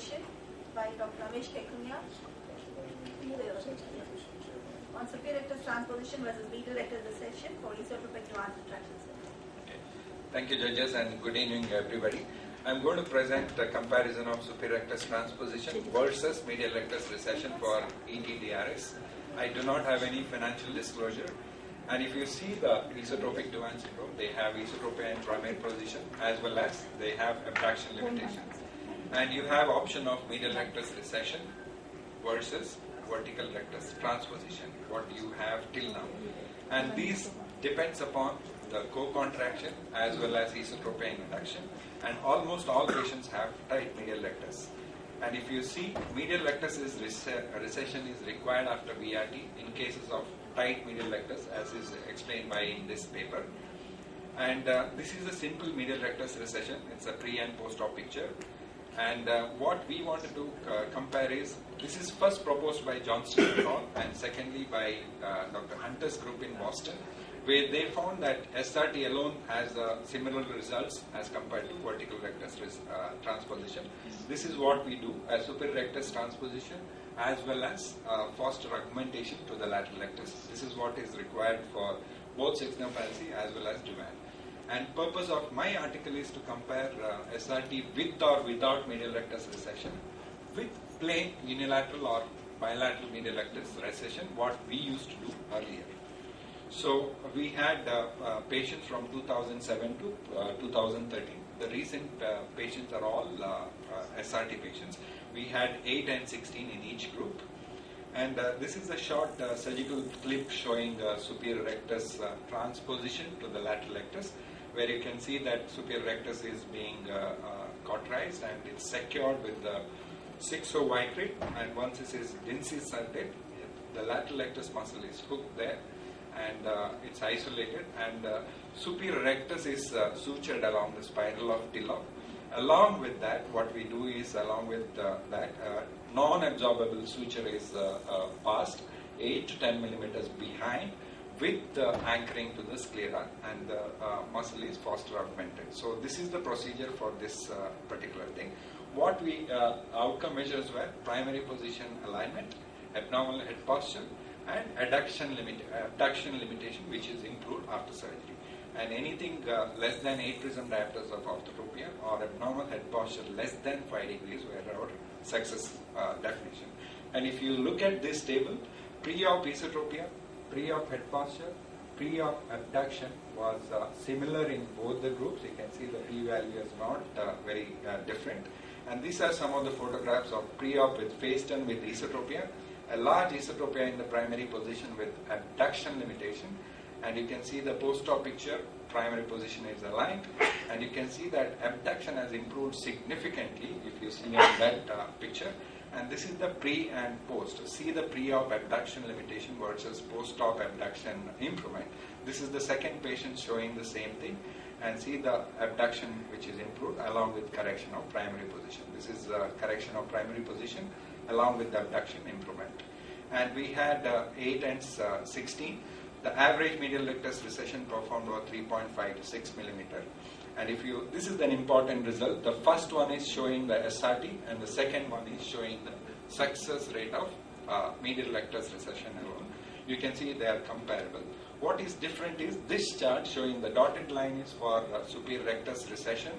presentation by Dr. Ramesh Kekunya on superior rectus transposition versus medial rectus recession for esophageal advanced retraction syndrome. Okay. Thank you, judges, and good evening, everybody. I'm going to present a comparison of superior rectus transposition versus medial rectus recession for ETDRS. I do not have any financial disclosure. And if you see the esophageal Duane syndrome, they have esotropia in primary position as well as they have abduction limitations. And you have option of medial rectus recession versus vertical rectus transposition, what you have till now. And these depends upon the co-contraction as well as esotropia in abduction. And almost all patients have tight medial rectus. And if you see, medial rectus is recession is required after VRT in cases of tight medial rectus, as is explained by in this paper. And this is a simple medial rectus recession. It's a pre and post-op picture. And what we wanted to compare is, this is first proposed by Johnston et al. And secondly by Dr. Hunter's group in Boston, where they found that SRT alone has similar results as compared to vertical rectus transposition. This is what we do as superior rectus transposition as well as foster augmentation to the lateral rectus. This is what is required for both Sixner palsy as well as Duane. And purpose of my article is to compare SRT with or without medial rectus recession with plain unilateral or bilateral medial rectus recession, what we used to do earlier. So we had patients from 2007 to 2013. The recent patients are all SRT patients. We had 8 and 16 in each group. And this is a short surgical clip showing superior rectus transposition to the lateral rectus, where you can see that superior rectus is being cauterized and it's secured with the 6O vicrate. And once this is inserted, the lateral rectus muscle is hooked there and it's isolated, and superior rectus is sutured along the spiral of Tillov. Along with that, what we do is, along with that, non-absorbable suture is passed 8 to 10 millimeters behind with anchoring to the sclera, and the muscle is foster augmented. So this is the procedure for this particular thing. What we outcome measures were primary position alignment, abnormal head posture, and abduction limitation, which is improved after surgery. And anything less than 8 prism diopters of orthotopia or abnormal head posture less than 5 degrees were our success definition. And if you look at this table, pre-op esotropia, pre-op head posture, pre-op abduction was similar in both the groups. You can see the p-value is not very different. And these are some of the photographs of pre-op with face turn with esotropia, a large esotropia in the primary position with abduction limitation. And you can see the post-op picture, primary position is aligned, and you can see that abduction has improved significantly if you see on that picture. And this is the pre and post. See the pre-op abduction limitation versus post-op abduction improvement. This is the second patient showing the same thing, and see the abduction which is improved along with correction of primary position. This is correction of primary position along with the abduction improvement. And we had 8 and 16. The average medial rectus recession performed was 3.5 to 6 millimeter. And if you, this is an important result. The first one is showing the SRT, and the second one is showing the success rate of medial rectus recession alone. You can see they are comparable. What is different is this chart showing the dotted line is for superior rectus recession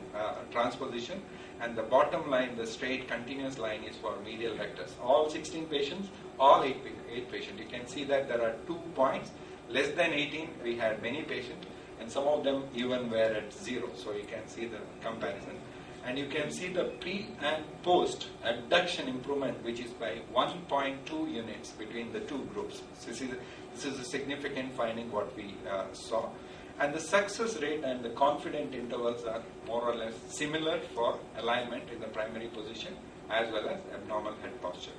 transposition, and the bottom line, the straight continuous line, is for medial rectus. All 16 patients, all 8 patients. You can see that there are 2 points. Less than 18, we had many patients, and some of them even were at 0. So you can see the comparison. And you can see the pre and post abduction improvement, which is by 1.2 units between the 2 groups. So this is a significant finding what we saw. And the success rate and the confident intervals are more or less similar for alignment in the primary position as well as abnormal head posture.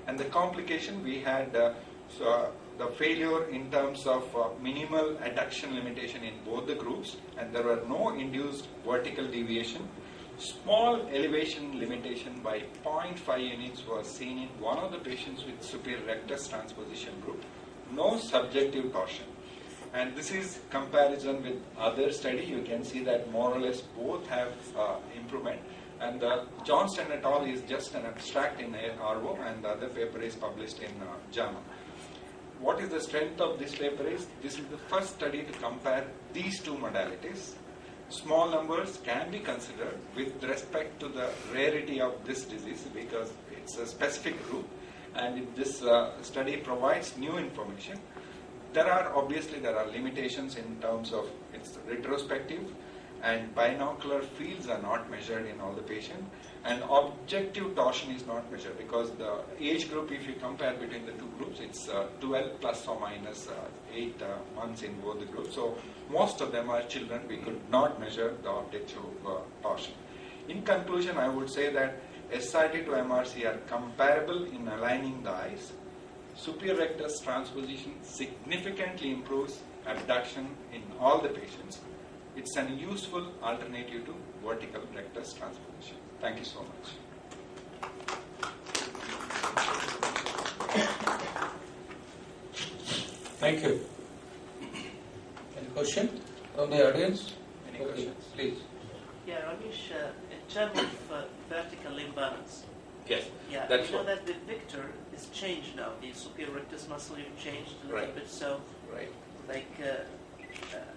And the complication, we had the failure in terms of minimal adduction limitation in both the groups, and there were no induced vertical deviation. Small elevation limitation by 0.5 units was seen in one of the patients with superior rectus transposition group. No subjective torsion. And this is comparison with other study. You can see that more or less both have improvement. And Johnston et al. Is just an abstract in RO, and the other paper is published in JAMA. What is the strength of this paper is, this is the first study to compare these two modalities. Small numbers can be considered with respect to the rarity of this disease because it's a specific group, and if this study provides new information, there are limitations in terms of its retrospective, and binocular fields are not measured in all the patients, and objective torsion is not measured because the age group, if you compare between the two groups, it's 12 plus or minus 8 months in both the groups. So most of them are children. We could not measure the objective torsion. In conclusion, I would say that SRT to MRC are comparable in aligning the eyes. Superior rectus transposition significantly improves abduction in all the patients. It's an useful alternative to vertical rectus transposition. Thank you so much. Thank you. Any question from the audience? Any questions? Please. Yeah, Ramesh, in terms of vertical imbalance, Yes, yeah, that's we know what. that the Victor is changed now. The superior rectus muscle you've changed a little Right. bit. So, Right. like,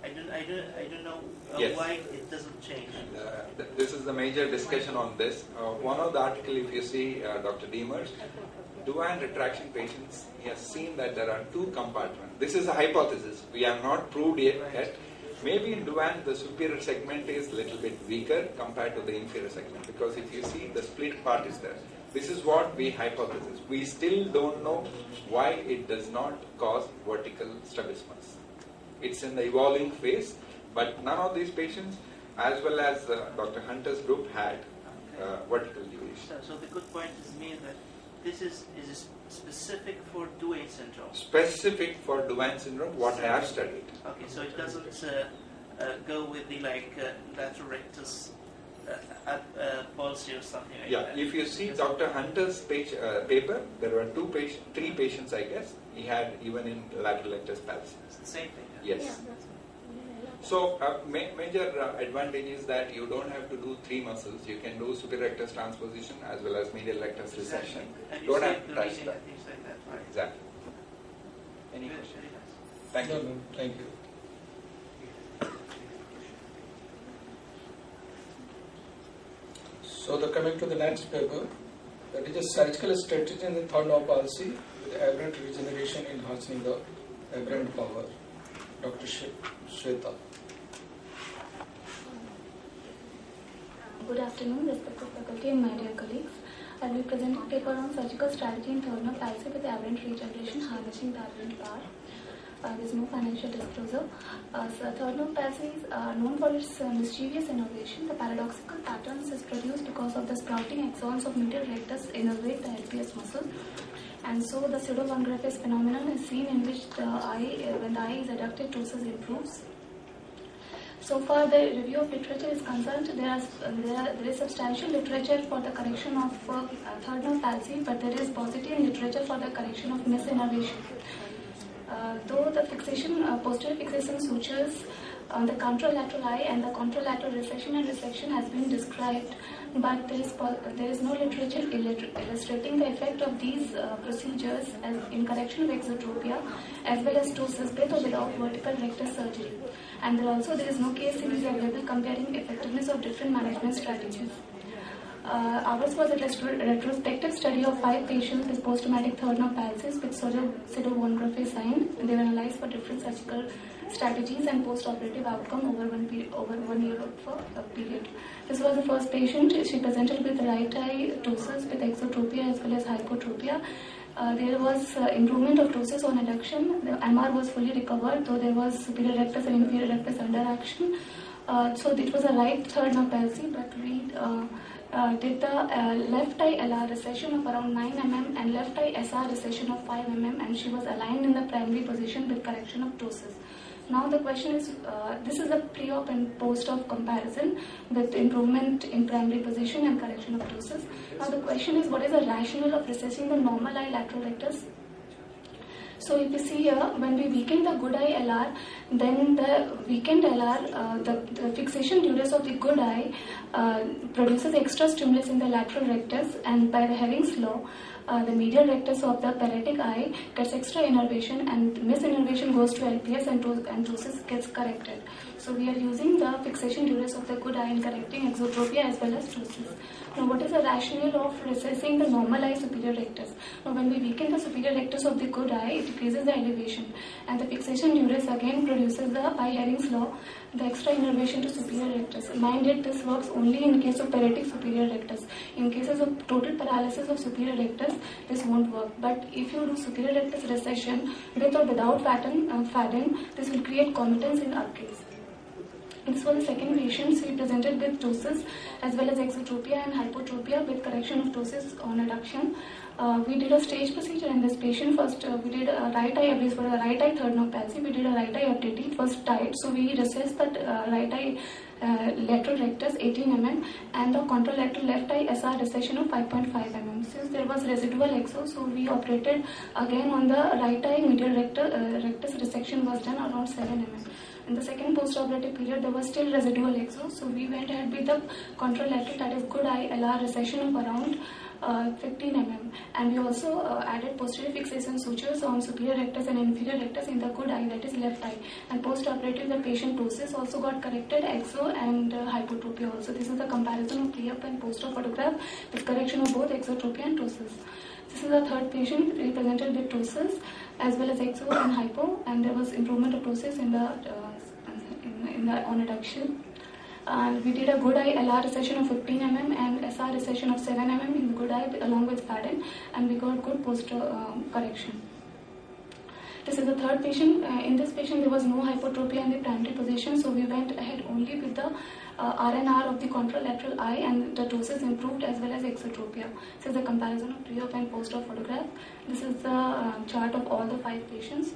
I don't know Yes. why it doesn't change. This is the major discussion on this. One of the article, if you see, Dr. Demers, Duane retraction patients, he has seen that there are two compartments. This is a hypothesis. We have not proved it yet. Maybe in Duane, the superior segment is a little bit weaker compared to the inferior segment, because if you see, the split part is there. This is what we hypothesize. We still don't know why it does not cause vertical strabismus. It's in the evolving phase, but none of these patients, as well as Dr. Hunter's group, had vertical deviation. So the good point is me that this is specific for Duane syndrome. Specific for Duane syndrome, what I have studied. Okay, so it doesn't go with the lateral rectus palsy or something like that. If you see Dr. Hunter's paper, there were three patients, I guess. He had even in lateral rectus palsy. It's the same thing. Yes. So major advantage is that you don't have to do three muscles. You can do superior rectus transposition as well as medial rectus resection. And you Don't see have to the touch reading that. and things like that, right? Exactly. Any Very, questions? very nice. Thank No, you. no, thank you. So coming to the next paper, that is a surgical strategy in the third nerve palsy with aberrant regeneration enhancing the aberrant power. Dr. Shweta. Good afternoon, respected faculty and my dear colleagues. I will be presenting a paper on surgical strategy in third nerve palsy with aberrant regeneration harnessing the aberrant power. There is no financial disclosure. So third nerve palsy is known for its mischievous innervation. The paradoxical patterns is produced because of the sprouting axons of medial rectus innervate the LPS muscle. And so the pseudo-von Graeff's phenomenon is seen in which the eye, when the eye is adducted, ptosis improves. So far, the review of literature is concerned, there is substantial literature for the correction of third nerve palsy, but there is positive literature for the correction of misinnervation. Though the fixation, posterior fixation sutures on the contralateral eye and the contralateral recession and resection has been described, but there is no literature illustrating the effect of these procedures in correction of exotropia as well as ptosis with or without vertical rectus surgery. And there is no case series available comparing effectiveness of different management strategies. Ours was a retrospective study of 5 patients with post-traumatic third nerve palsy with pseudo-von Graeff sign. They were analyzed for different surgical strategies and post-operative outcome over 1 year of period. This was the first patient. She presented with right eye ptosis with exotropia as well as hypotropia. There was improvement of ptosis on adduction. The MR was fully recovered, though there was superior rectus and inferior rectus under action. So it was a right third nerve palsy, but we did the left eye LR recession of around 9 mm and left eye SR recession of 5 mm, and she was aligned in the primary position with correction of ptosis. Now the question is, this is a pre-op and post-op comparison with improvement in primary position and correction of ptosis. Now the question is, what is the rationale of recessing the normal eye lateral rectus? So if you see here, when we weaken the good eye LR, then the weakened LR, the fixation duress of the good eye produces extra stimulus in the lateral rectus, and by the Herring's law, the medial rectus of the paretic eye gets extra innervation, and misinnervation goes to LPS and ptosis gets corrected. So we are using the fixation duress of the good eye in correcting exotropia as well as ptosis. Now what is the rationale of recessing the normal eye superior rectus? Now when we weaken the superior rectus of the good eye, it decreases the elevation, and the fixation duress again produces the, by Herring's law, the extra innervation to superior rectus. Mind it, this works only in case of paretic superior rectus. In cases of total paralysis of superior rectus, this won't work. But if you do superior rectus recession with or without Fadden, this will create comitance in our case. This was the second patient. We presented with ptosis as well as exotropia and hypotropia with correction of ptosis on adduction. We did a stage procedure in this patient. First, we did a right eye ablaze for a right eye third nerve palsy. We did a right eye FTT. It was tight, so we recessed the right eye lateral rectus 18 mm and the contralateral left eye SR recession of 5.5 mm. Since there was residual exo, so we operated again on the right eye medial rectus resection was done around 7 mm. In the second post-operative period, there was still residual exo, so we went ahead with the contralateral, that is good eye LR recession of around 15 mm, and we also added posterior fixation sutures on superior rectus and inferior rectus in the good eye, that is left eye. And post-operative, the patient ptosis also got corrected, exo and hypotropia also. This is the comparison of pre-op and post-op photograph with correction of both exotropia and ptosis. This is the third patient represented with ptosis as well as exo and hypo, and there was improvement of ptosis in the on adduction. We did a good eye LR recession of 15 mm and SR recession of 7 mm in the good eye along with Fadden, and we got good post correction. This is the third patient. In this patient, there was no hypotropia in the primary position, so we went ahead only with the RNR of the contralateral eye, and the ptosis improved as well as exotropia. This is the comparison of pre-op and post-op photograph. This is the chart of all the 5 patients.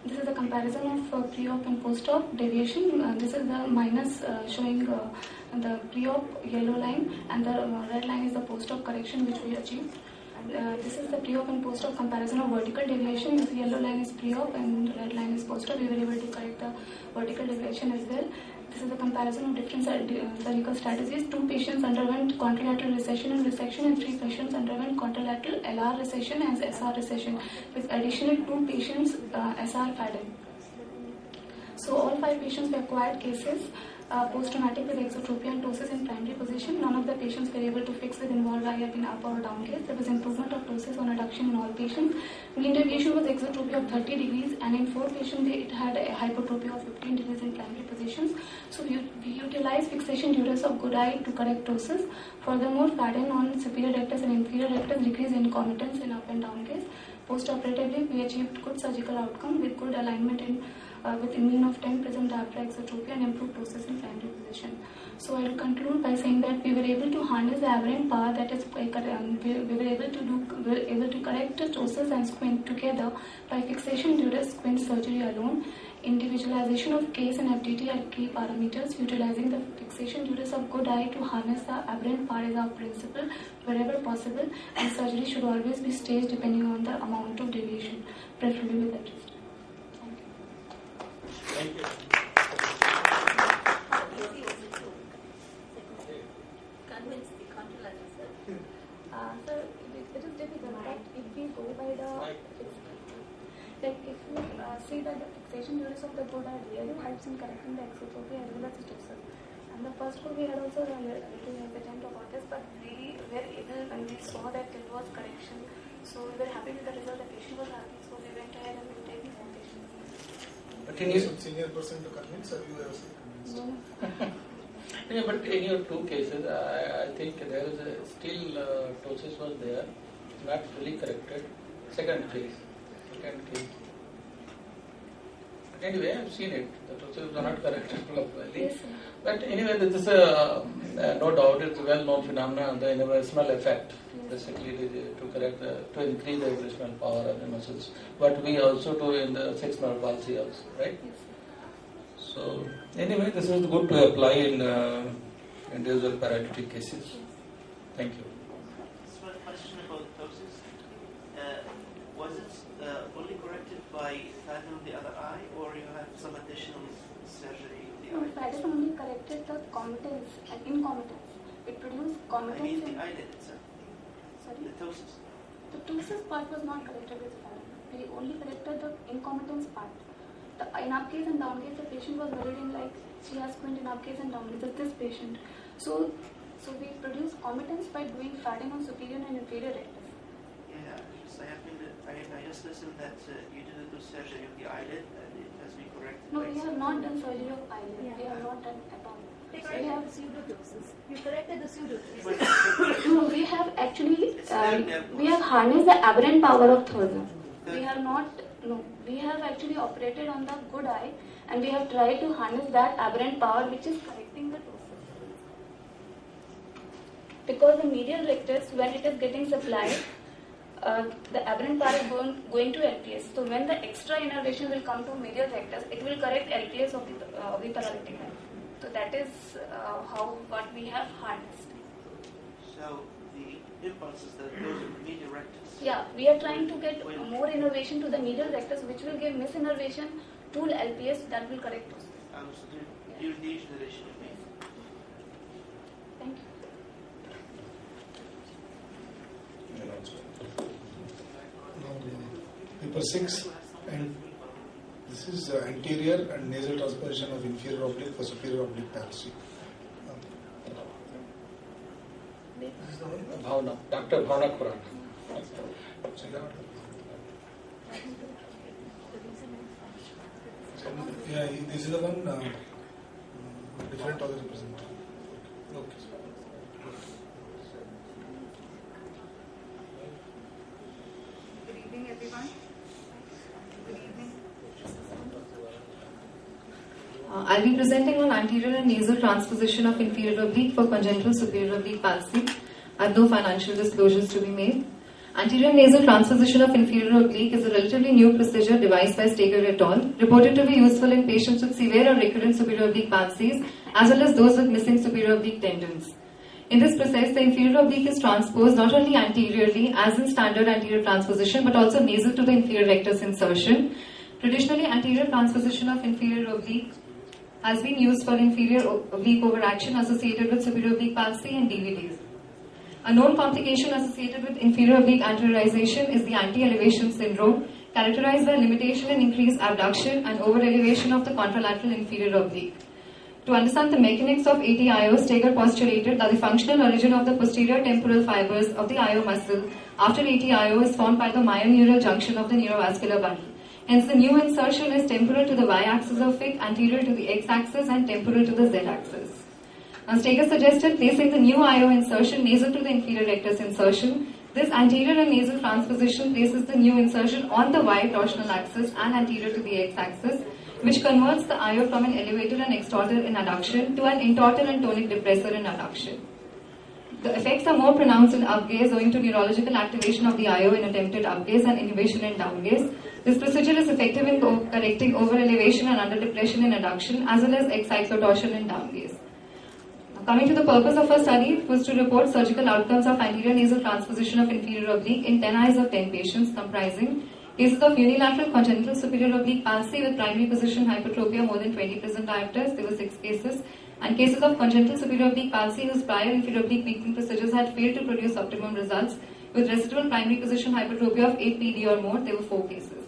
This is the comparison of pre-op and post-op deviation. This is the minus showing the pre-op yellow line, and the red line is the post-op correction which we achieved. This is the pre-op and post-op comparison of vertical deviation. This yellow line is pre-op and red line is post-op. We were able to correct the vertical deviation as well. This is the comparison of different surgical strategies. 2 patients underwent contralateral recession and resection, and 3 patients underwent contralateral LR recession and SR recession, with additional 2 patients SR Fadden. So all 5 patients were acquired cases, post-traumatic with exotropia and ptosis in primary position. None of the patients were able to fix with involved eye up in up or down gaze. There was improvement of ptosis on adduction in all patients. Mean deviation was exotropia of 30 degrees, and in 4 patients it had a hypotropia of 15 degrees in primary positions. So we utilized fixation duress of good eye to correct ptosis. Furthermore, Fadden on superior rectus and inferior rectus decreased incomitance in up and down gaze. Post-operatively, we achieved good surgical outcome with good alignment in with a mean of 10 present after exotropia and improved ptosis in primary position. So I will conclude by saying that we were able to harness the aberrant power, that is, we were able to correct the ptosis and squint together by fixation duress squint surgery alone. Individualization of case and FTT are key parameters. Utilizing the fixation duress of good eye to harness the aberrant power is our principle wherever possible, and surgery should always be staged depending on the amount of deviation, preferably with adjust. Thank you. Convince the contralateral, sir. Sir, it is difficult, but if we go by the, like if we see that the fixation duress of the good eye really helps in correcting the exotropia as well as ptosis. And the first goal we had also a little hesitant about this, but we were able, when we saw that it was correction, so we were happy with the result. The patient was happy, so we went ahead and we take more patients. But you need some senior person to convince, or you were convinced? No. Yeah, but in your 2 cases, I think there is still ptosis was there, not fully corrected. Second case. But anyway, I have seen it. The ptosis was not corrected properly. Yes, sir. But anyway, this is no doubt it's a well-known phenomenon, the innervational effect. Basically, to correct to increase the vibrational power of the muscles. But we also do in the 6 nerve palsy also, right? Yes. So anyway, this is good to apply in individual paralytic cases. Thank you. Just one question about ptosis. Was it fully corrected by that is only corrected the comatose and incomatose. It produced I comatose. mean the eyelid itself, Sorry? the ptosis. The ptosis part was not corrected with Farad. We only corrected the incomatose part. In upcase and downcase, the patient was worried in like she has squint in upcase and downcase. That's this patient. So we produce comatose by doing fatting on superior and inferior rectus. Yeah, I just listened that you didn't do surgery of the eyelid and it has been corrected. No, by we have surgery. not done surgery of eyelid. Yeah. We have not done at all. They So we corrected have the pseudodosis. You corrected the pseudodosis. But- no, we have actually It's nerve we have harnessed the aberrant power of Thurner. We Third- have not. No, we have actually operated on the good eye, and we have tried to harness that aberrant power, which is correcting the ptosis. Because the medial rectus, when it is getting supplied, the aberrant power is going to LPS. So when the extra innervation will come to medial rectus, it will correct LPS of the paralytic nerve. So that is what we have harnessed. So the impulses that goes to the medial rectus. Yeah, we are trying to get more innervation to the medial rectus, which will give misinnervation to LPS that will correct us. So the degeneration of the Thank you. Now, paper 6, and this is anterior and nasal transposition of inferior oblique for superior oblique palsy. This is the one. Bhavna, Dr. Bhavna Khurana. Yeah, this is the one different organ represented. Okay. Good evening, everyone. Good evening. I'll be presenting on anterior and nasal transposition of inferior oblique for congenital superior oblique palsy. I have no financial disclosures to be made. Anterior nasal transposition of inferior oblique is a relatively new procedure devised by Steger et al., reported to be useful in patients with severe or recurrent superior oblique palsies, as well as those with missing superior oblique tendons. In this process, the inferior oblique is transposed not only anteriorly, as in standard anterior transposition, but also nasal to the inferior rectus insertion. Traditionally, anterior transposition of inferior oblique has been used for inferior oblique overaction associated with superior oblique palsy and DVTs. A known complication associated with inferior oblique anteriorization is the anti-elevation syndrome, characterized by limitation in increased abduction and over-elevation of the contralateral inferior oblique. To understand the mechanics of ATIO, Steger postulated that the functional origin of the posterior temporal fibers of the IO muscle after ATIO is formed by the myoneural junction of the neurovascular bundle. Hence, the new insertion is temporal to the y-axis of FIC, anterior to the x-axis, and temporal to the z-axis. Now, Steger suggested placing the new IO insertion nasal to the inferior rectus insertion. This anterior and nasal transposition places the new insertion on the y torsional axis and anterior to the x-axis, which converts the IO from an elevator and extorter in adduction to an intorter and tonic depressor in adduction. The effects are more pronounced in upgaze owing to neurological activation of the IO in attempted upgaze and inhibition in downgaze. This procedure is effective in correcting over-elevation and under-depression in adduction, as well as excyclotorsion in downgaze. Coming to the purpose of our study was to report surgical outcomes of anterior nasal transposition of inferior oblique in 10 eyes of 10 patients, comprising cases of unilateral congenital superior oblique palsy with primary position hypertropia more than 20 present diopters. There were 6 cases. And cases of congenital superior oblique palsy whose prior inferior oblique weakening procedures had failed to produce optimum results with residual primary position hypertropia of 8 PD or more. There were 4 cases.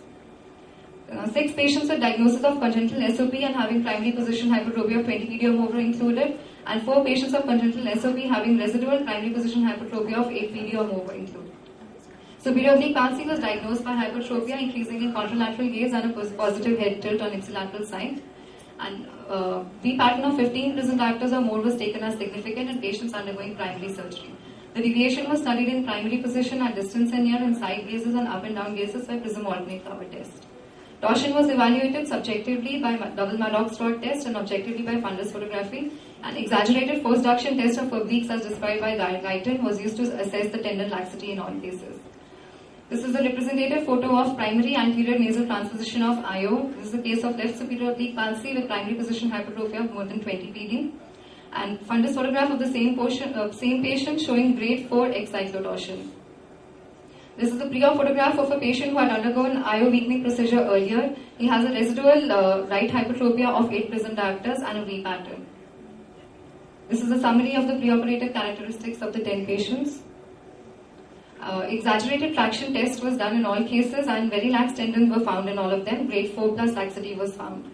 6 patients with diagnosis of congenital SOP and having primary position hypertropia of 20 PD or more were included, and 4 patients of congenital SOP having residual primary position hypertropia of 8 PD or more were included. Superior oblique palsy was diagnosed by hypertropia increasing in contralateral gaze and a positive head tilt on ipsilateral side. And V pattern of 15 present diopters or more was taken as significant in patients undergoing primary surgery. The deviation was studied in primary position at distance and near and side gazes and up and down gazes by prism alternate cover test. Torsion was evaluated subjectively by double Maddox rod test and objectively by fundus photography. An exaggerated force reduction test of obliques as described by Guyton was used to assess the tendon laxity in all cases. This is a representative photo of primary anterior nasal transposition of IO. This is the case of left superior oblique palsy with primary position hypertropia of more than 20 PD. And fundus photograph of the same patient showing grade 4 excyclotorsion. This is the pre-op photograph of a patient who had undergone IO weakening procedure earlier. He has a residual right hypertropia of 8 present diopters and a V pattern. This is a summary of the preoperative characteristics of the 10 patients. Exaggerated traction test was done in all cases and very lax tendons were found in all of them. Grade 4 plus laxity was found.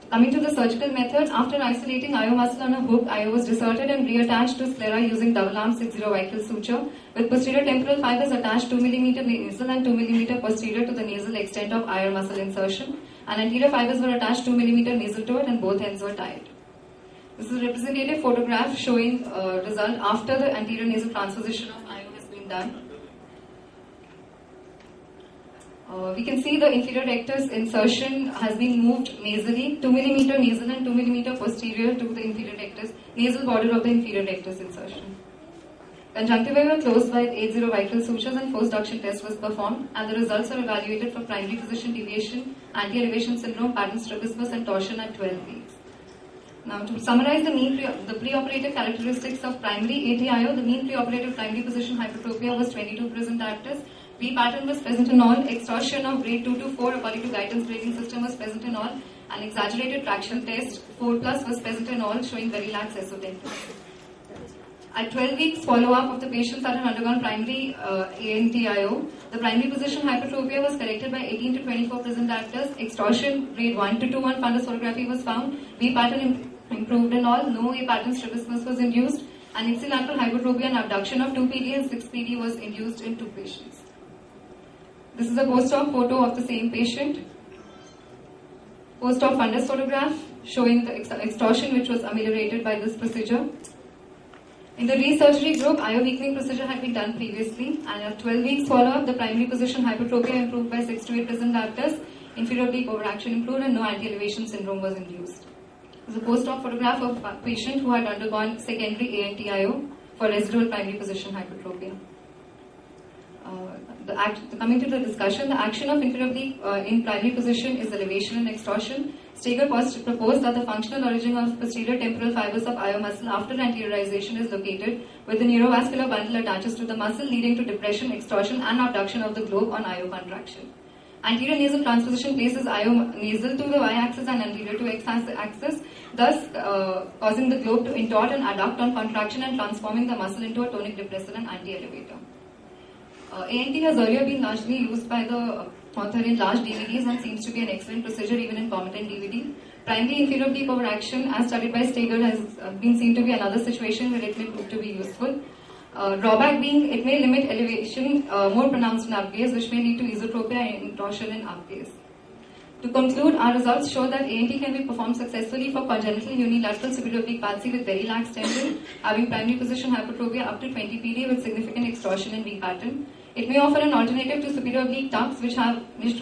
Coming to the surgical methods, after isolating IO muscle on a hook, IO was deserted and reattached to sclera using double arm 6-0 Weichel suture with posterior temporal fibers attached 2 mm nasal and 2 mm posterior to the nasal extent of IR muscle insertion, and anterior fibers were attached 2 mm nasal to it and both ends were tied. This is a representative photograph showing result after the anterior nasal transposition of IO has been done. We can see the inferior rectus insertion has been moved nasally, 2 mm nasal and 2 mm posterior to the inferior rectus, nasal border of the inferior rectus insertion. Conjunctiva were closed by 8-0 Weichel sutures and force duction test was performed, and the results are evaluated for primary position deviation, anti-elevation syndrome, pattern strabismus and torsion at 12 weeks. Now, to summarize the preoperative characteristics of primary ATIO, the mean preoperative primary position hypertropia was 22 present diopters. V pattern was present in all, extortion of grade 2 to 4 according to guidance grading system was present in all, and exaggerated traction test 4 plus was present in all, showing very lax SO tendons. At 12 weeks follow-up of the patients that had undergone primary ANTIO, the primary position hypertropia was corrected by 18 to 24 present diopters, extortion grade 1 to 2 on fundus photography was found, V pattern improved in all, no A pattern strabismus was induced, and ipsilateral hypertropia and abduction of 2 PD and 6 PD was induced in 2 patients. This is a post-op photo of the same patient. Post-op fundus photograph showing the extortion which was ameliorated by this procedure. In the resurgery group, IO weakening procedure had been done previously, and at 12 weeks follow-up, the primary position hypertropia improved by 6 to 8 present diopters, inferior oblique overaction improved, and no anti-elevation syndrome was induced. This is a post-op photograph of a patient who had undergone secondary ANTIO for residual primary position hypertropia. Coming to the discussion, the action of inferior oblique in primary position is elevation and extortion. Steger proposed that the functional origin of posterior temporal fibers of IO muscle after anteriorization is located where the neurovascular bundle attaches to the muscle, leading to depression, extorsion and abduction of the globe on IO contraction. Anterior nasal transposition places IO nasal to the y-axis and anterior to x-axis, thus causing the globe to intort and adduct on contraction and transforming the muscle into a tonic depressor and anti-elevator. ANT has earlier been largely used by the author in large DVDs and seems to be an excellent procedure even in comitant DVD. Primary inferior oblique overaction, as studied by Steger, has been seen to be another situation where it may prove to be useful. Drawback being it may limit elevation more pronounced in upgaze, which may lead to esotropia and torsion in upgaze. To conclude, our results show that ANT can be performed successfully for congenital unilateral superior oblique palsy with very lax tendon, having primary position hypertropia up to 20 PD with significant extorsion in V pattern. It may offer an alternative to superior oblique tucks, which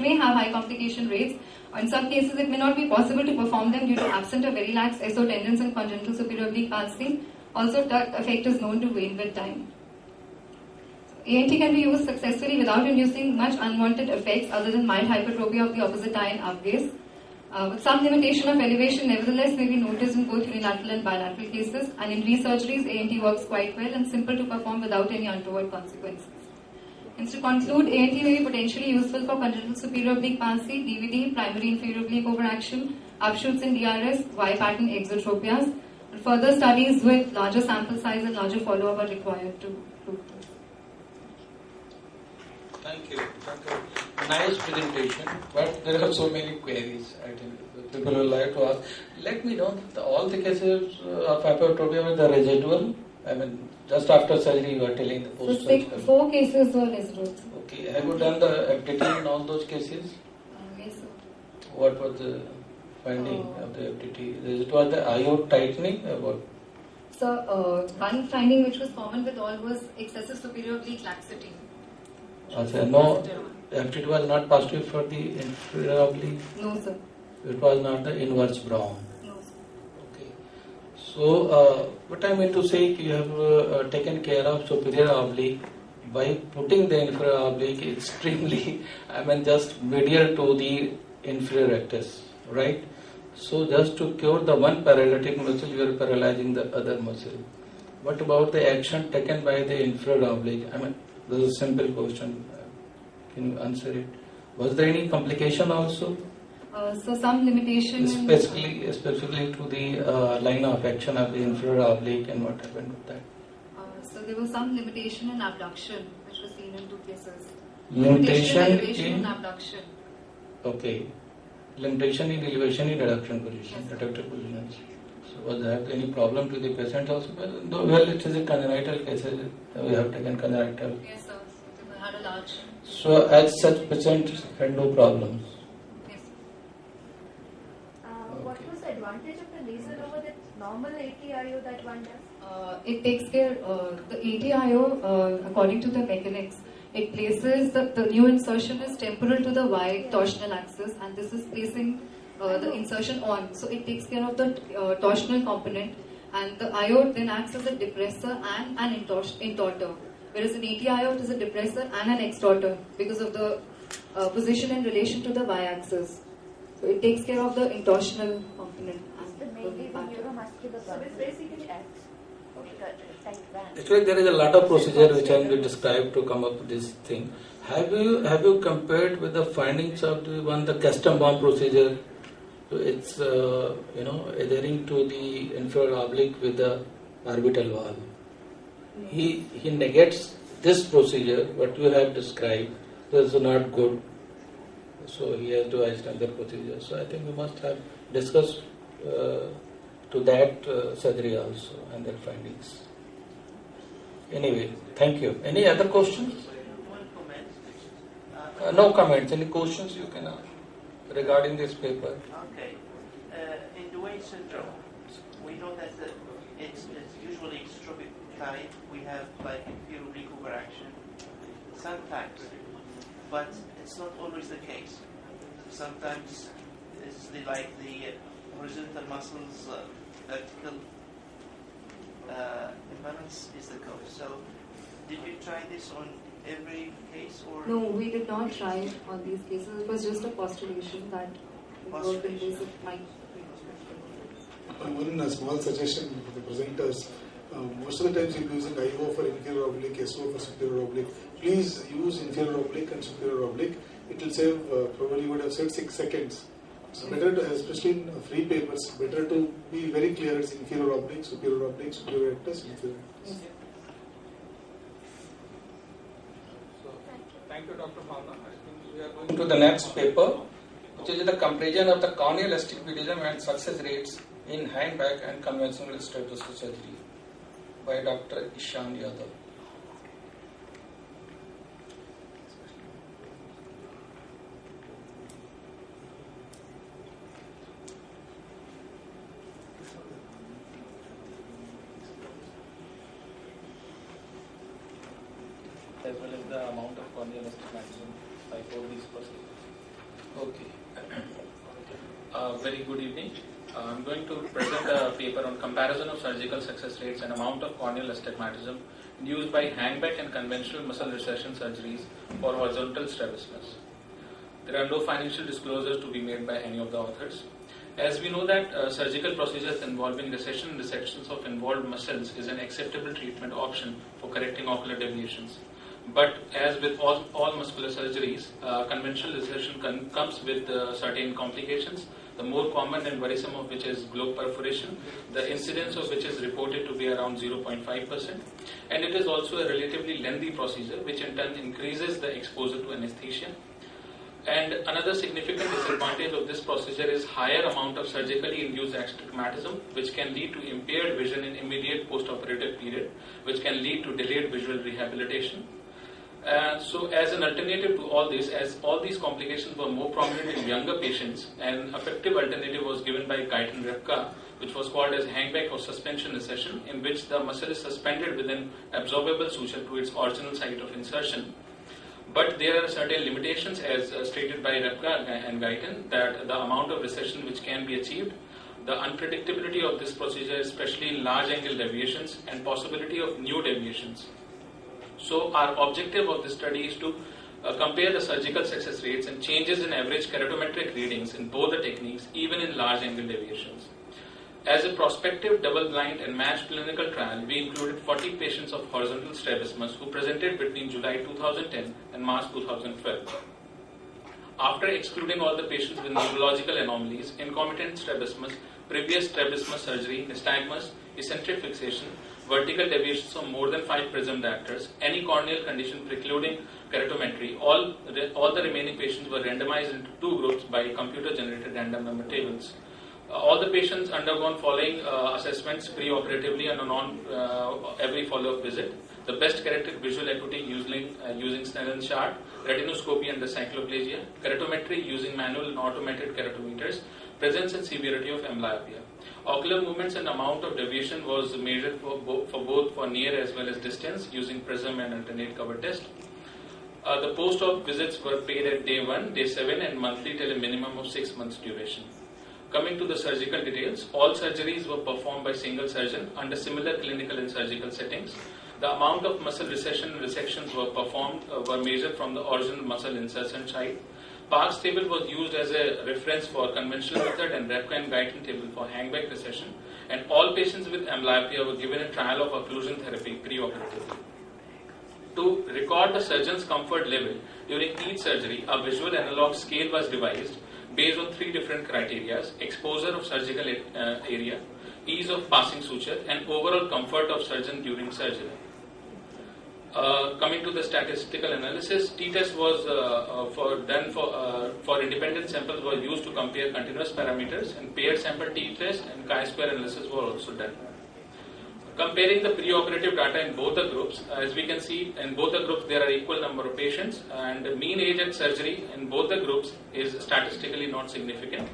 may have high complication rates. In some cases, it may not be possible to perform them due to absent or very lax SO tendons and congenital superior oblique palsy. Also, tuck effect is known to wane with time. ANT can be used successfully without inducing much unwanted effects other than mild hypertropia of the opposite eye and upgaze. With some limitation of elevation, nevertheless, may be noticed in both unilateral and bilateral cases. And in resurgeries, ANT works quite well and simple to perform without any untoward consequences. Hence, to conclude, ANT may be potentially useful for congenital superior oblique palsy, DVD, primary inferior oblique overaction, upshoots in DRS, Y-pattern exotropias. Further studies with larger sample size and larger follow-up are required to prove this. Thank you. Nice presentation, but there are so many queries. I think people will like to ask. Let me know all the cases of hypertropia with the residual. I mean, just after surgery, you are telling the post-surgical. 4 cases were residuals. Okay. Have you done the FDT in all those cases? Yes, sir. What was the finding of the FDT? It was the IO tightening or what? So, one finding which was common with all was excessive superior oblique laxity. No, FDT was not positive for the inferior oblique? No, sir. It was not the inverse Brown? No, sir. Okay. So, what I mean to say, you have taken care of superior oblique by putting the inferior oblique extremely, just medial to the inferior rectus, right? So, just to cure the one paralytic muscle, you are paralyzing the other muscle. What about the action taken by the inferior oblique? This is a simple question. Can you answer it? Was there any complication also? So some limitation Specifically to the line of action of the inferior oblique and what happened with that. So there was some limitation in abduction, which was seen in 2 cases. Limitation elevation in and abduction. Okay. Limitation in elevation in adduction position, Yes. adductor positions. So was there any problem to the patient also? Well, it is a congenital case. We have taken congenital. Yes, sir. So they had a large. So as such patient had no problem. Yes. What was the advantage of the laser over the normal ATIO that one does? It takes care, the ATIO, according to the mechanics, it places the new insertion is temporal to the Y torsional axis, and this is placing the insertion on. So it takes care of the torsional component, and the IO then acts as a depressor and an intortor. Whereas in ATIO, it is a depressor and an extorter because of the position in relation to the Y axis. So it takes care of the intorsional component. Mainly the neuromuscular. So it's basically Actually, there is a lot of procedure which I will describe to come up with this thing. Have you compared with the findings of the Kastenbaum procedure? So it's adhering to the inferior oblique with the orbital wall. He negates this procedure. What you have described is not good. So he has devised another procedure. So I think we must have discussed to that surgery also and their findings. Anyway, thank you. Any other questions? One comment. No comments. Any questions you can ask regarding this paper? Okay. In Duane syndrome, we know that it's usually extrophic type. We have like inferior oblique overaction sometimes, but it's not always the case. Sometimes it's the horizontal muscles, vertical imbalance is the cause. So, did you try this on every case or? No, we did not try on these cases. It was just a postulation that it worked in case it might. One small suggestion for the presenters. Most of the times you're using IO for inferior oblique, SO for superior oblique. Please use inferior oblique and superior oblique. It will save, probably you would have said 6 seconds. So better to, especially in free papers, better to be very clear it's inferior oblique, superior rectus, inferior rectus. So, thank you, Dr. Bhavna. I think we are going to the next paper, which is the comparison of the corneal astigmatism and success rates in hand, back and conventional stereotoscopic surgery by Dr. Ishan Yadav. As well as the amount of corneal astigmatism by both these procedures. Okay. Very good evening. I'm going to present a paper on comparison of surgical success rates and amount of corneal astigmatism induced by hangback and conventional muscle recession surgeries for horizontal strabismus. There are no financial disclosures to be made by any of the authors. As we know that surgical procedures involving recession and dissections of involved muscles is an acceptable treatment option for correcting ocular deviations. But as with all muscular surgeries, conventional recession comes with certain complications, the more common and worrisome of which is globe perforation, the incidence of which is reported to be around 0.5%, and it is also a relatively lengthy procedure which in turn increases the exposure to anesthesia. And another significant disadvantage of this procedure is higher amount of surgically induced astigmatism, which can lead to impaired vision in immediate post-operative period, which can lead to delayed visual rehabilitation. So as an alternative to all this, as all these complications were more prominent in younger patients, an effective alternative was given by Guyton-Repka, which was called as hangback or suspension recession, in which the muscle is suspended with an absorbable suture to its original site of insertion. But there are certain limitations as stated by Repka and Guyton, that the amount of recession which can be achieved, the unpredictability of this procedure, especially in large angle deviations, and possibility of new deviations. So our objective of this study is to compare the surgical success rates and changes in average keratometric readings in both the techniques, even in large angle deviations. As a prospective double-blind and matched clinical trial, we included 40 patients of horizontal strabismus who presented between July 2010 and March 2012. after excluding all the patients with neurological anomalies, concomitant strabismus, previous strabismus surgery, nystagmus, eccentric fixation, vertical deviations of more than 5 prism diopters, any corneal condition precluding keratometry, all the remaining patients were randomized into 2 groups by computer-generated random number tables. All the patients undergone following assessments pre-operatively and on every follow-up visit. The best corrected visual acuity using Snellen's chart, retinoscopy under cycloplasia, keratometry using manual and automated keratometers, presence and severity of amblyopia. Ocular movements and amount of deviation was measured for both near as well as distance using prism and alternate cover test. The post-op visits were paid at day 1, day 7 and monthly till a minimum of 6 months duration. Coming to the surgical details, all surgeries were performed by single surgeon under similar clinical and surgical settings. The amount of muscle recession and resections were performed were measured from the original muscle insertion site. Parkes table was used as a reference for conventional method and Repka and Guyton table for hangback recession, and all patients with amblyopia were given a trial of occlusion therapy pre-operatively. To record the surgeon's comfort level during each surgery, a visual analog scale was devised based on 3 different criteria: exposure of surgical area, ease of passing suture, and overall comfort of surgeon during surgery. Coming to the statistical analysis, t-test was done for independent samples were used to compare continuous parameters, and paired sample t-test and chi-square analysis were also done. Comparing the pre-operative data in both the groups, as we can see in both the groups there are equal number of patients, and the mean age at surgery in both the groups is statistically not significant.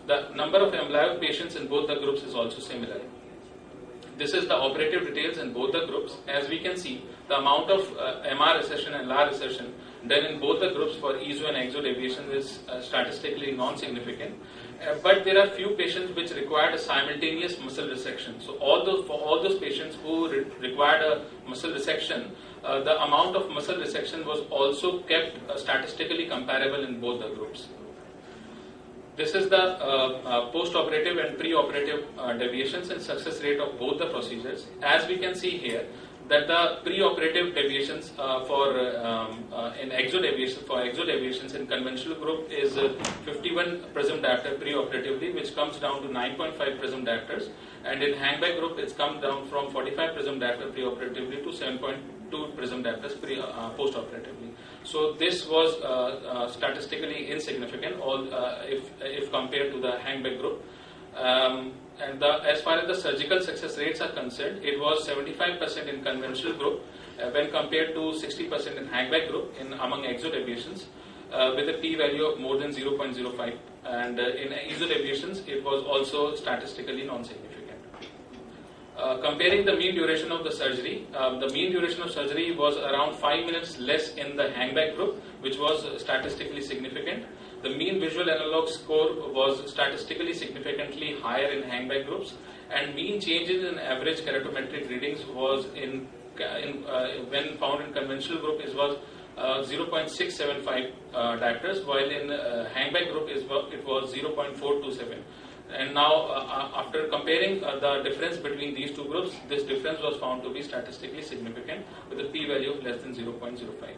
The number of amblyopia patients in both the groups is also similar. This is the operative details in both the groups. As we can see, the amount of MR recession and LAR recession done in both the groups for EZO and EXO deviation is statistically non-significant. But there are few patients which required a simultaneous muscle resection. So for all those patients who required a muscle resection, the amount of muscle resection was also kept statistically comparable in both the groups. This is the post-operative and pre-operative deviations and success rate of both the procedures. As we can see here, that the pre-operative deviations in exo deviations in conventional group is 51 prism diopter pre-operatively, which comes down to 9.5 prism diopters, and in hangback group it's come down from 45 prism diopter pre-operatively to 7.2 prism diopters post-operatively. So this was statistically insignificant if compared to the hangback group. And as far as the surgical success rates are concerned, it was 75% in conventional group when compared to 60% in hangback group among exo deviations, with a p-value of more than 0.05. And in exo deviations, it was also statistically non-significant. Comparing the mean duration of the surgery, the mean duration of surgery was around 5 minutes less in the hangback group, which was statistically significant. The mean visual analog score was statistically significantly higher in hangback groups, and mean changes in average keratometric readings was when found in conventional group was 0.675 diopters, while in hangback group it was 0.427. And now, after comparing the difference between these two groups, this difference was found to be statistically significant with a p-value of less than 0.05.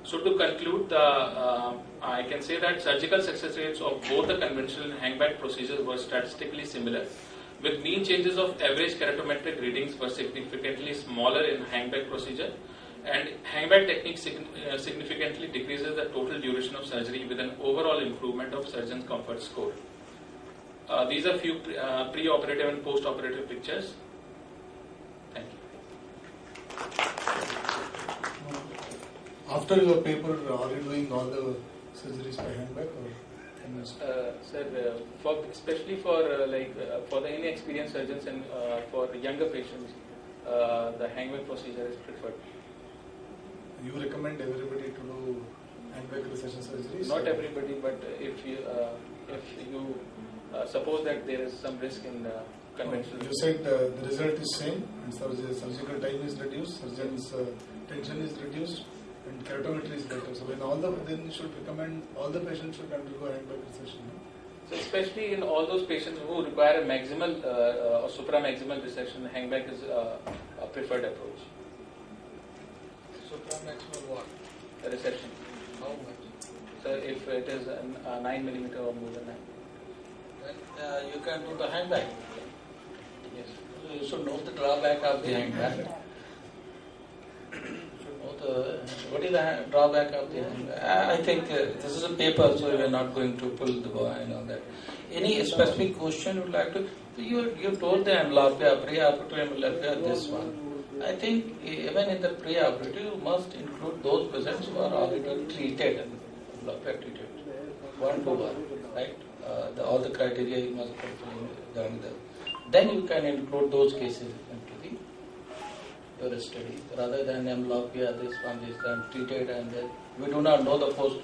So to conclude, I can say that surgical success rates of both the conventional and hangback procedures were statistically similar, with mean changes of average keratometric readings were significantly smaller in hangback procedure, and hangback technique significantly decreases the total duration of surgery with an overall improvement of surgeon's comfort score. These are few pre-operative and post-operative pictures. Thank you. After your paper, are you doing all the surgeries by hangback or? Sir, especially for the inexperienced surgeons and for younger patients, the hangback procedure is preferred. You recommend everybody to do hangback recession surgeries? Not everybody, but if you suppose that there is some risk in the conventional. You said the result is same, and surgical time is reduced, surgeon's tension is reduced, and keratometry is better. So then you should recommend all the patients should undergo hangback recession. No? So especially in all those patients who require a maximal or supramaximal recession, hangback is a preferred approach. Supramaximal what? A recession. How much? if it is 9 millimeter or more than 9. Then you can do the handbag. Yes. So you should know the drawback of the handbag. What is the drawback of the handbag? I think this is a paper, so we are not going to pull the and all that. Any specific question you would like to? You told the amblyopia, pre-operative amblyopia, this one. I think even in the pre-operative, you must include those patients who are already treated, amblyopia treated, 1 to 1, right? All the criteria you must fulfill. Then you can include those cases into your study, rather than amblyopia, this one treated, and we do not know the post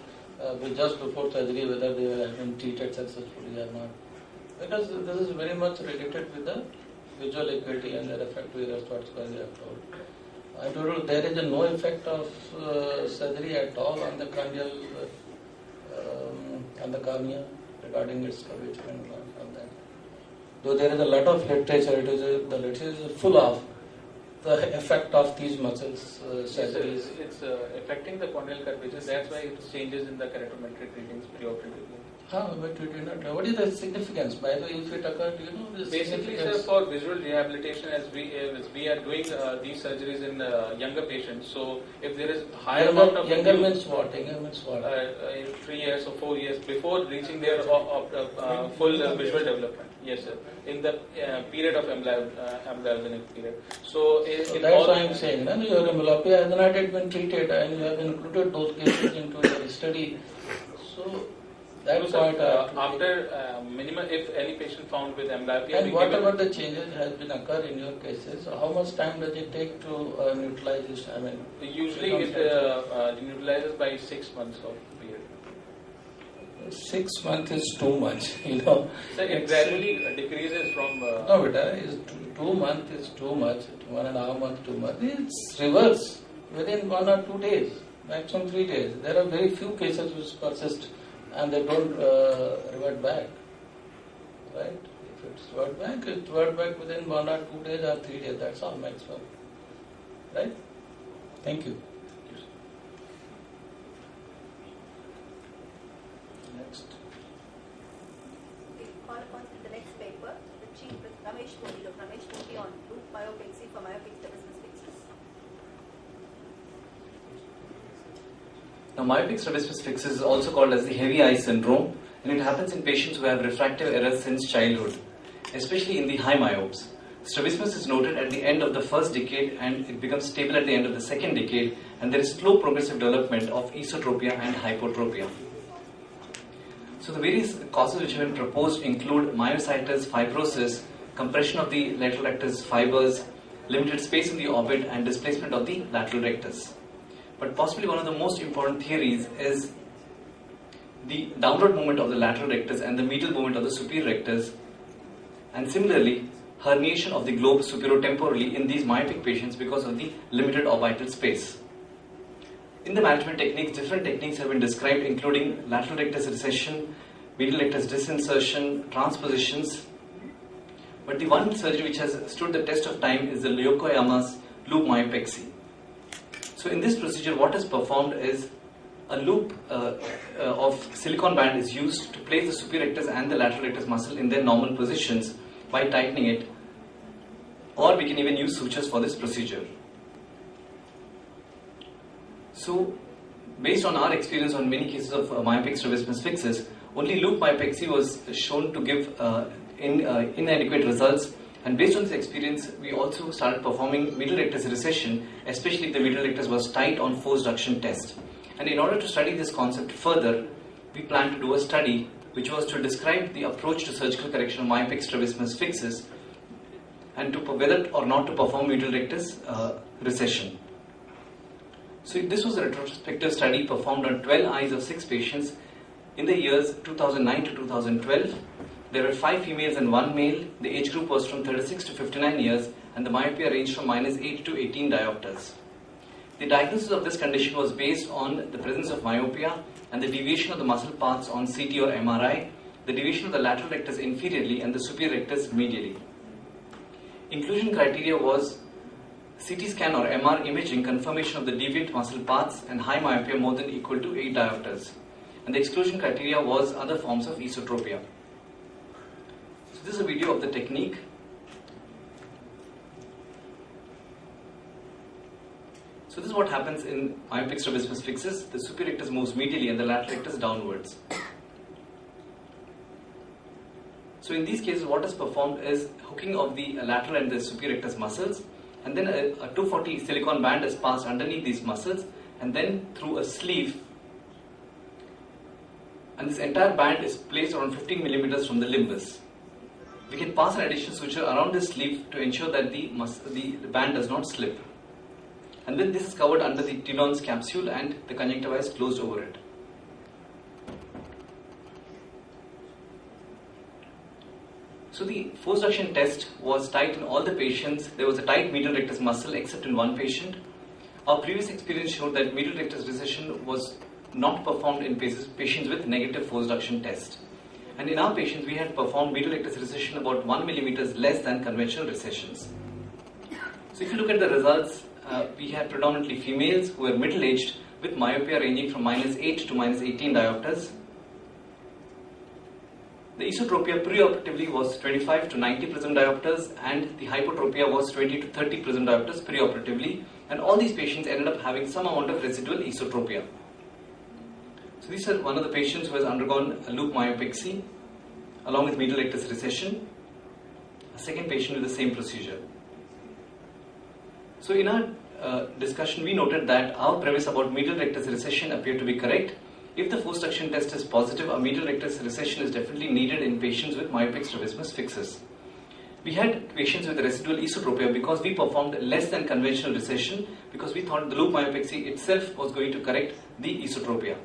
just before surgery whether they have been treated successfully or not. Because this is very much related with the visual acuity and the refractive errors, what's why we have told. I told you there is no effect of surgery at all on the corneal, on the cornea regarding its curvature and all that. Though there is a lot of literature, the literature is full of the effect of these muscles surgeries. It's affecting the corneal curvature. That's why it changes in the keratometric readings preoperatively. But we do not know. What is the significance? By the way, if it occurred, do you know the Basically, sir, for visual rehabilitation, as we are doing these surgeries in younger patients. So, if there is higher amount of younger means what? Younger means what? 3 years or 4 years before reaching their full visual development. Yes, sir. In the period of amblyogenic period. So that's why I'm saying, your amblyopia has not yet been treated, and you have included those cases into your study. So that's what after minimum, if any patient found with amblyopia. And whatever the changes has been occurred in your cases, how much time does it take to neutralize this? I mean, usually it neutralizes by 6 months of period. 6 months is too much, So it gradually decreases from. No, beta, 2 months is too much. 1.5 months too much. It's reverse within 1 or 2 days, maximum 3 days. There are very few cases which persist and they don't revert back, right? If it's revert back within 1 or 2 days or 3 days. That's all maximum, right? Thank you. Next. We call upon the next paper, the Chief Ramesh Puri, Dr. Ramesh Puri on loop myopexy for myopic strabismus fixus. Now, myopic strabismus fixus is also called as the heavy eye syndrome, and it happens in patients who have refractive errors since childhood, especially in the high myopes. Strabismus is noted at the end of the first decade and it becomes stable at the end of the second decade, and there is slow progressive development of esotropia and hypotropia. So the various causes which have been proposed include myositis, fibrosis, compression of the lateral rectus fibers, limited space in the orbit, and displacement of the lateral rectus. But possibly one of the most important theories is the downward movement of the lateral rectus and the medial movement of the superior rectus, and similarly herniation of the globe superiotemporally in these myopic patients because of the limited orbital space. In the management techniques, different techniques have been described, including lateral rectus recession, medial rectus disinsertion, transpositions. But the one surgery which has stood the test of time is the Yokoyama's loop myopexy. So in this procedure, what is performed is a loop of silicone band is used to place the superior rectus and the lateral rectus muscle in their normal positions by tightening it, or we can even use sutures for this procedure. So, based on our experience on many cases of myopic strabismus fixus, only loop myopexy was shown to give inadequate results, and based on this experience, we also started performing medial rectus recession, especially if the medial rectus was tight on force reduction test. And in order to study this concept further, we plan to do a study which was to describe the approach to surgical correction of myopic strabismus fixus and to whether or not to perform medial rectus recession. So this was a retrospective study performed on 12 eyes of 6 patients in the years 2009 to 2012. There were 5 females and 1 male. The age group was from 36 to 59 years and the myopia ranged from -8 to 18 diopters. The diagnosis of this condition was based on the presence of myopia and the deviation of the muscle parts on CT or MRI, the deviation of the lateral rectus inferiorly and the superior rectus medially. Inclusion criteria was CT scan or MR imaging confirmation of the deviant muscle parts and high myopia more than equal to 8 diopters. and the exclusion criteria was other forms of esotropia. So this is a video of the technique. So this is what happens in myopic strabismus fixes. The superior rectus moves medially and the lateral rectus downwards. So in these cases, what is performed is hooking of the lateral and the superior rectus muscles, and then a 240 silicone band is passed underneath these muscles, and then through a sleeve, and this entire band is placed around 15 millimeters from the limbus. We can pass an additional suture around this sleeve to ensure that the band does not slip. And then this is covered under the Tenon's capsule and the conjunctiva is closed over it. So the force reduction test was tight in all the patients. There was a tight medial rectus muscle except in one patient. Our previous experience showed that medial rectus recession was not performed in patients with negative force reduction test. And in our patients, we had performed medial rectus recession about 1 millimeters less than conventional recessions. So if you look at the results, we had predominantly females who were middle-aged with myopia ranging from -8 to -18 diopters. The esotropia preoperatively was 25 to 90 prism diopters, and the hypotropia was 20 to 30 prism diopters preoperatively, and all these patients ended up having some amount of residual esotropia. So these are one of the patients who has undergone a loop myopexy along with medial rectus recession, a second patient with the same procedure. So in our discussion, we noted that our premise about medial rectus recession appeared to be correct. If the force reduction test is positive, a medial rectus recession is definitely needed in patients with myopic strabismus fixus. We had patients with residual esotropia because we performed less than conventional recession, because we thought the loop myopexy itself was going to correct the esotropia.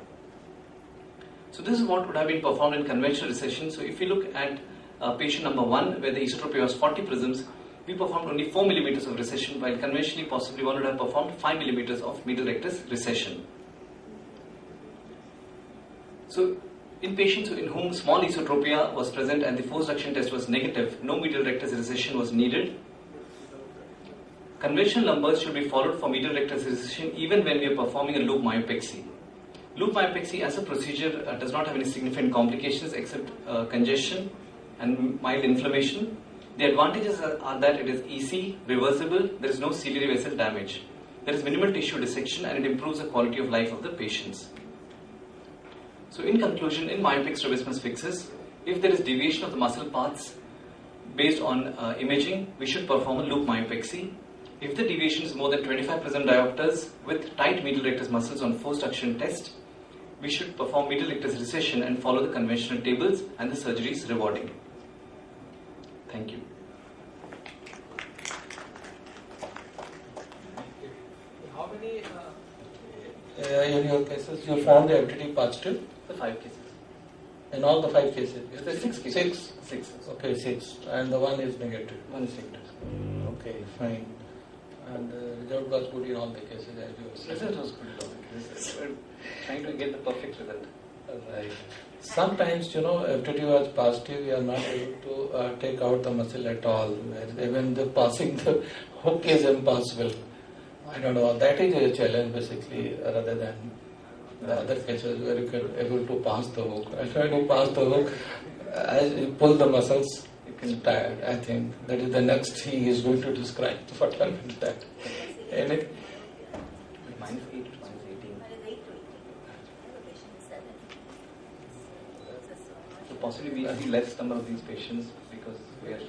So this is what would have been performed in conventional recession. So if you look at patient number 1, where the esotropia was 40 prisms, we performed only 4 millimeters of recession, while conventionally possibly one would have performed 5 millimeters of medial rectus recession. So in patients in whom small esotropia was present and the force reduction test was negative, no medial rectus recession was needed. Conventional numbers should be followed for medial rectus recession even when we are performing a loop myopexy. Loop myopexy as a procedure does not have any significant complications except congestion and mild inflammation. The advantages are that it is easy, reversible, there is no ciliary vessel damage. There is minimal tissue dissection and it improves the quality of life of the patients. So in conclusion, in myopic strabismus fixus, if there is deviation of the muscle paths based on imaging, we should perform a loop myopexy. If the deviation is more than 25 prism diopters with tight medial rectus muscles on force reduction test, we should perform medial rectus recession and follow the conventional tables, and the surgery is rewarding. Thank you. How many in your cases you found the FTD positive? The 5 cases. In all the 5 cases? The 6 cases. 6. Okay, 6. And the 1 is negative. 1 is negative. Okay, fine. And the result was good in all the cases, as you said. Result was good in all the cases. We're trying to get the perfect result. Right. Sometimes, FTD was positive, we are not able to take out the muscle at all. Even passing the hook is impossible. I don't know. That is a challenge, basically, rather than the other cases where you can able to pass the hook. I try to pass the hook. As you pull the muscles, you can tired. I think that is the next he is going to describe. What happened to that? And it, -8 to -18. So possibly we see less number of these patients because we are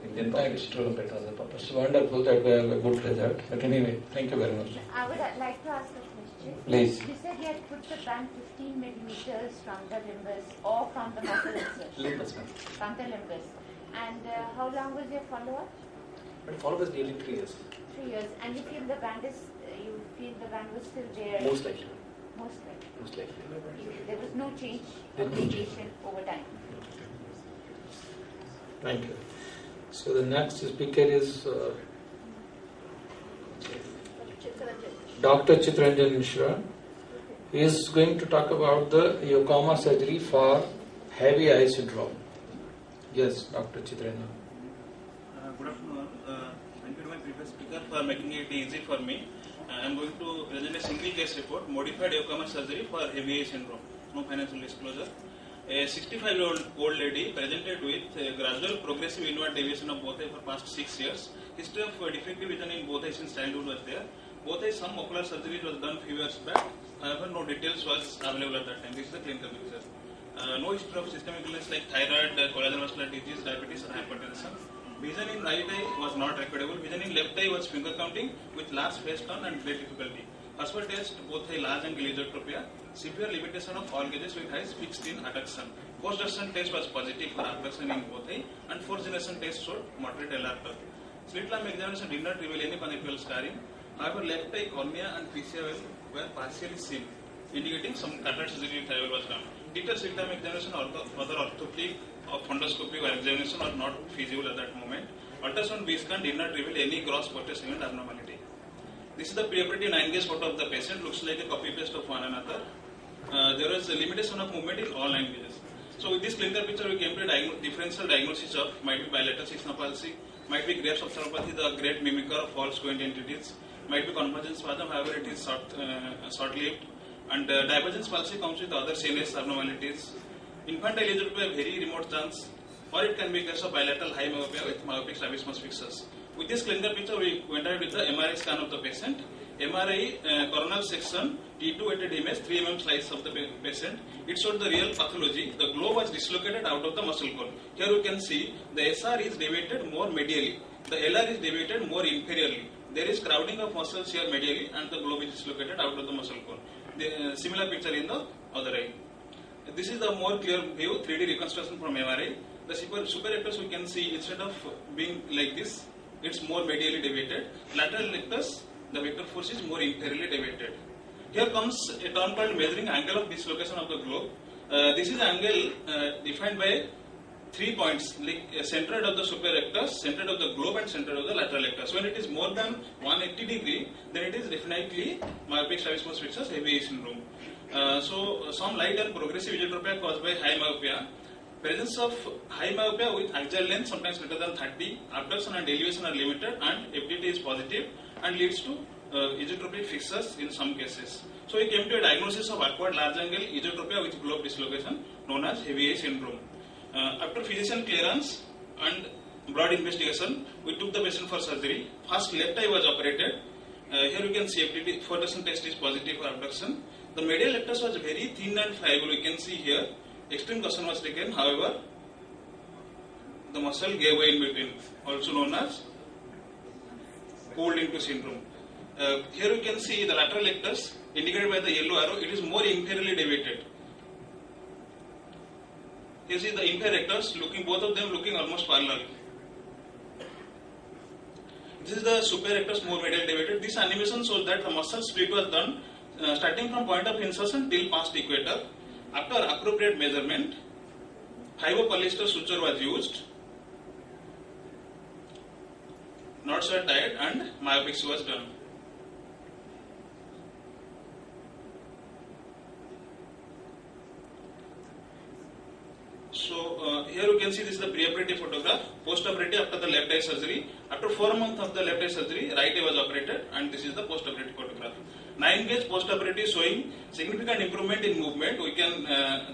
Indian thanks population. to better the purpose. Wonderful that we have a good result. But anyway, thank you very much. I would like to ask a question. Please. You said you had put the band 15 millimeters from the limbus or from the muscle itself? Limbus, ma'am. From the limbus. And how long was your follow-up? But follow us nearly 3 years. 3 years. And you feel the band was still there? Most likely. Most likely. Most likely. There was no change of deviation over time. Thank you. So the next speaker is Dr. Chitranjan Mishra. He is going to talk about the Yokoma surgery for heavy eye syndrome. Yes, Dr. Chitranjan. Good afternoon. Thank you to my previous speaker for making it easy for me. I am going to present a single case report, modified Yokoma surgery for heavy eye syndrome. no financial disclosure. A 65-year-old lady presented with a gradual progressive inward deviation of both eye for past 6 years. History of defective vision in both eyes since childhood was there. Both eyes, some ocular surgery was done few years back. However, no details was available at that time. This is the clinical picture. No history of systemic illness like thyroid, collagen vascular disease, diabetes, or hypertension. Vision in right eye was not recordable. Vision in left eye was finger counting with large face turn and great difficulty. Hospital test, both eye large angle esotropia, severe limitation of all gauges with eyes fixed in adduction. Post adduction test was positive for abduction in both eye, and fourth generation test showed moderate LR curve. Slit lamp examination did not reveal any conjunctival scarring. However, left eye cornea and PCI were partially seen, indicating some cataract surgery was done. Detailed slit lamp examination or other orthoptic or fundoscopy or examination are not feasible at that moment. Ultrasound B scan did not reveal any gross portrait segment abnormality. This is the preoperative 9-gauge photo of the patient. Looks like a copy paste of one another. There is a limitation of movement in all 9 gauges. So with this clinical picture, we came to a differential diagnosis of might be bilateral six-nerve palsy, might be Graves' ophthalmopathy, the great mimicker of false squint entities, might be convergence spasm. However, it is short-lived. And divergence palsy comes with other CNS abnormalities. Infantile esotropia, very remote chance, or it can be a case of bilateral high myopia with myopic strabismus fixus. With this clinical picture, we went ahead with the MRI scan of the patient. MRI coronal section, T2 weighted image, 3 mm slice of the patient. It showed the real pathology. The globe was dislocated out of the muscle cone. Here you can see the SR is deviated more medially. The LR is deviated more inferiorly. There is crowding of muscles here medially, and the globe is dislocated out of the muscle cone. The similar picture in the other eye. This is the more clear view, 3D reconstruction from MRI. The super rectus we can see, instead of being like this, it's more medially deviated. Lateral rectus, the vector force is more inferiorly deviated. Here comes a term called measuring angle of dislocation of the globe. This is angle defined by 3 points, like centroid of the super rectus, centroid of the globe, and centroid of the lateral rectus. When it is more than 180 degree, then it is definitely myopic strabismus fixus heavy eye syndrome. So some light and progressive esotropia caused by high myopia. Presence of high myopia with axial length sometimes greater than 30, abduction and elevation are limited, and FDT is positive and leads to esotropic fixus in some cases. So we came to a diagnosis of acquired large angle esotropia with globe dislocation known as heavy eye syndrome. After physician clearance and broad investigation, we took the patient for surgery. First left eye was operated. Here you can see FDT, Fortson test is positive for abduction. The medial rectus was very thin and friable, we can see here. Extreme caution was taken, however, the muscle gave way in between, also known as cooled into syndrome. Here you can see the lateral rectus indicated by the yellow arrow, it is more inferiorly deviated. You see the inferior rectus, both of them looking almost parallel. This is the superior rectus more medially deviated. This animation shows that the muscle split was done starting from point of insertion till past equator. After appropriate measurement, hypopolyester suture was used, knots were tied, and myopics was done. So here you can see this is the preoperative photograph, post-operative after the left eye surgery. After 4 months of the left eye surgery, right eye was operated, and this is the post-operative photograph. 9-gauge post-operative showing significant improvement in movement. We can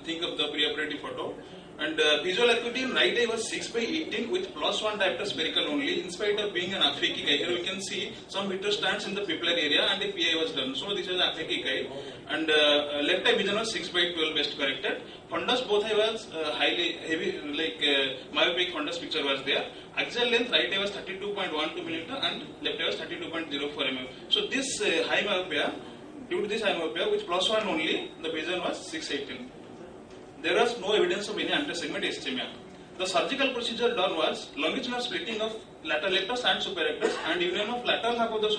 think of the preoperative photo. And visual acuity in right eye was 6/18 with +1 diopter spherical only, in spite of being an aphakic eye. Here we can see some vitreous stands in the pupillary area, and a PI was done. So this is aphakic eye. And left eye vision was 6/12 best corrected. Fundus both eye was highly heavy, like myopic fundus picture was there. Axial length right eye was 32.12 mm and left eye was 32.04 mm. So this high myopia, due to this high myopia with +1 only, the vision was 6/18. There was no evidence of any anterior segment ischemia. The surgical procedure done was longitudinal splitting of lateral rectus and superior rectus, and union of lateral half of the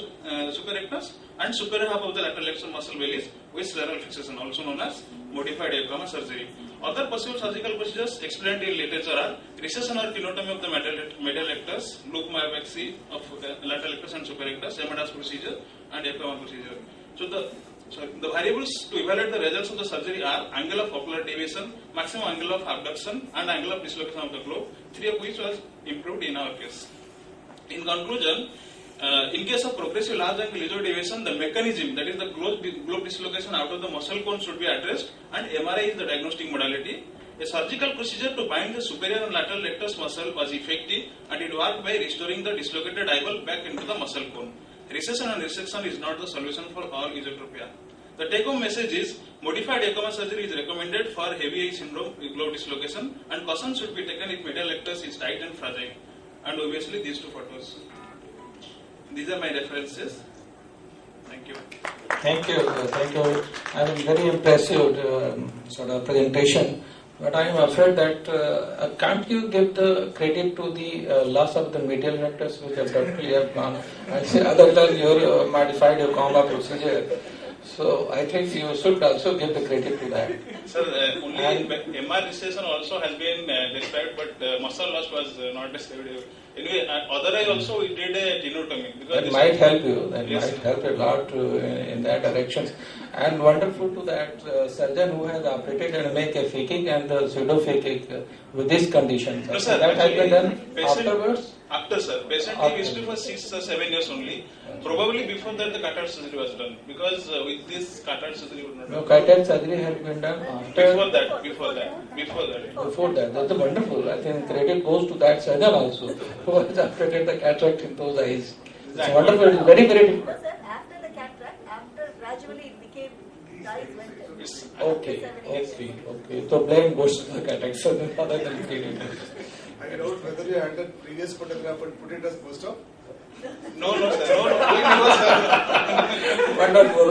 superior rectus and superior half of the lateral rectus muscle bellies with scleral fixation, also known as modified diaphragm surgery. Other possible surgical procedures explained in literature are recession or tenotomy of the medial rectus, loop myopexy of lateral rectus and superior rectus, Yamada's procedure, and diaphragm procedure. So the variables to evaluate the results of the surgery are angle of ocular deviation, maximum angle of abduction, and angle of dislocation of the globe, 3 of which was improved in our case. In conclusion, In case of progressive large angle iliac deviation, the mechanism, that is the globe dislocation out of the muscle cone, should be addressed, and MRI is the diagnostic modality. A surgical procedure to bind the superior and lateral rectus muscle was effective, and it worked by restoring the dislocated eyeball back into the muscle cone. Recession and resection is not the solution for all esotropia. The take-home message is modified Yakama surgery is recommended for heavy eye syndrome with globe dislocation, and caution should be taken if medial rectus is tight and fragile. And obviously these two photos. These are my references. Thank you. Thank you. Thank you. I mean, very impressive sort of presentation. But I am afraid that can't you give the credit to the loss of the medial rectus which abruptly have gone? I say other than your modified Yakama procedure. So I think you should also give the credit to that. Sir, only MR recession also has been described, but muscle loss was not described. Anyway, other eye also we did a tenotomy. That might help you. That might help a lot in that direction. And wonderful to that surgeon who has operated and make a phakic and the pseudo phakic with this condition. No, sir, that has been done afterwards? After, sir. Patient used to for 6 or 7 years only. Probably before that the cataract surgery was done. Because with this cataract surgery would not No, cataract surgery has been done after. Before that. That's wonderful. I think credit goes to that surgeon also who has operated the cataract in those eyes. It's wonderful. It's very, very difficult. Sir, after the cataract, after gradually it became, the eyes went in. Okay. So blame goes to the cataract surgeon rather than credit. I doubt whether you had that previous photograph and put it as post-op. No, sir. No. Wonderful.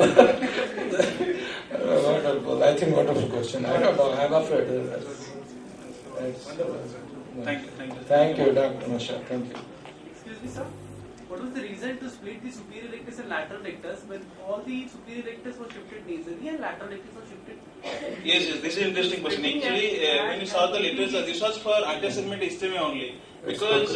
Wonderful. I think wonderful question. I don't know. I'm afraid. Thank you. Thank you, Dr. Masha. Thank you. Excuse me, sir. What was the reason to split the superior rectus and lateral rectus when all the superior rectus was shifted nasally and lateral rectus was shifted? Yes, this is an interesting question. Actually, when you saw the literature, this was for anti-segment ischemia only. Because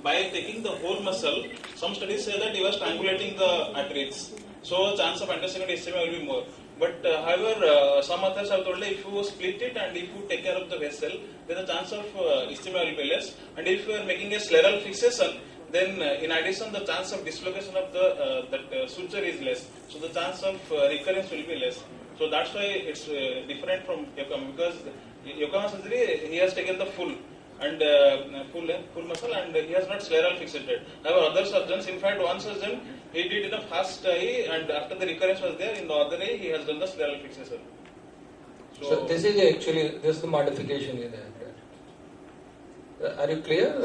by taking the whole muscle, some studies say that you are strangulating the arteries. So chance of anti-segment ischemia will be more. But however, some authors have told that if you split it and if you take care of the vessel, then the chance of ischemia will be less. And if you are making a scleral fixation, then in addition the chance of dislocation of the suture is less. So the chance of recurrence will be less. So that's why it's different from Yakama, because Yakama surgery he has taken the full muscle and he has not scleral fixated. However, other surgeons, in fact one surgeon, he did in the first eye and after the recurrence was there, in the other eye he has done the scleral fixation. So this is actually, this is the modification in that. Are you clear?